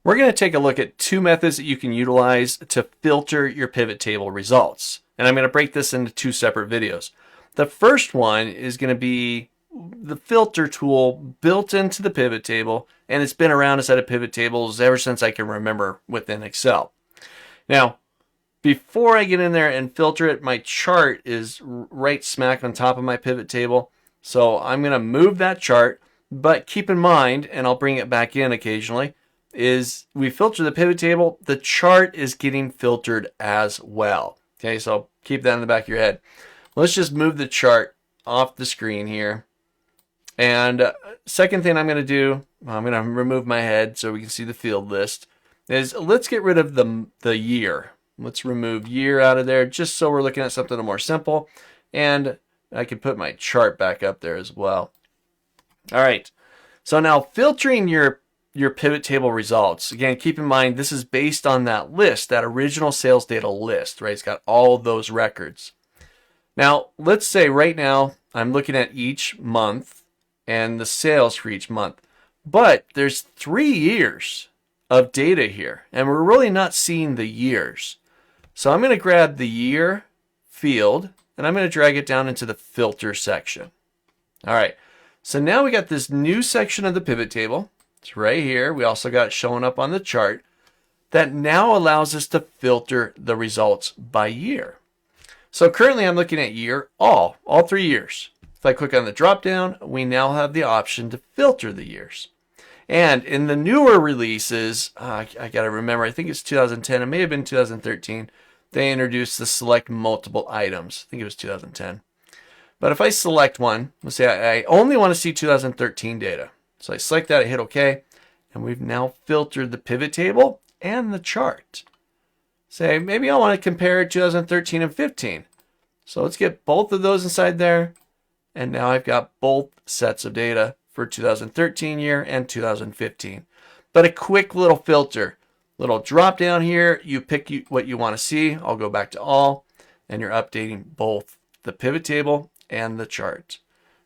We're going to take a look at two methods that you can utilize to filter your pivot table results. And I'm going to break this into two separate videos. The first one is going to be the filter tool built into the pivot table, and it's been around a set of pivot tables ever since I can remember within Excel. Now, before I get in there and filter it, my chart is right smack on top of my pivot table. So I'm going to move that chart, but keep in mind, and I'll bring it back in occasionally, is we filter the pivot table, the chart is getting filtered as well. Okay, so keep that in the back of your head. Let's just move the chart off the screen here. And second thing I'm going to do, I'm going to remove my head so we can see the field list, is let's get rid of the year. Let's remove year out of there just so we're looking at something more simple. And I can put my chart back up there as well. All right, so now filtering your pivot table results. Again, keep in mind this is based on that list, that original sales data list, right? It's got all of those records. Now, let's say right now I'm looking at each month and the sales for each month, but there's 3 years of data here, and we're really not seeing the years. So I'm going to grab the year field, and I'm going to drag it down into the filter section. All right, so now we got this new section of the pivot table. It's right here. We also got it showing up on the chart that now allows us to filter the results by year. So currently I'm looking at year, all 3 years. If I click on the drop down, we now have the option to filter the years. And in the newer releases, I got to remember, I think it's 2010, it may have been 2013, they introduced the select multiple items. I think it was 2010. But if I select one, let's say I only want to see 2013 data. So I select that, I hit OK, and we've now filtered the pivot table and the chart. Say, maybe I want to compare 2013 and 15. So let's get both of those inside there. And now I've got both sets of data for 2013 year and 2015. But a quick little filter, little drop down here, you pick what you want to see. I'll go back to all, and you're updating both the pivot table and the chart.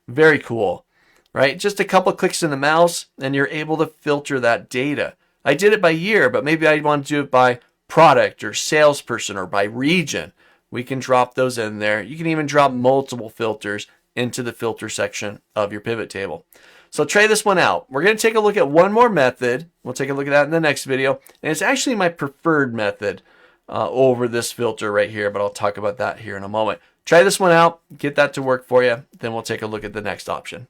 Very cool, right? Just a couple clicks in the mouse and you're able to filter that data. I did it by year, but maybe I want to do it by product or salesperson or by region. We can drop those in there. You can even drop multiple filters into the filter section of your pivot table. So try this one out. We're going to take a look at one more method. We'll take a look at that in the next video. And it's actually my preferred method over this filter right here, but I'll talk about that here in a moment. Try this one out, get that to work for you, then we'll take a look at the next option.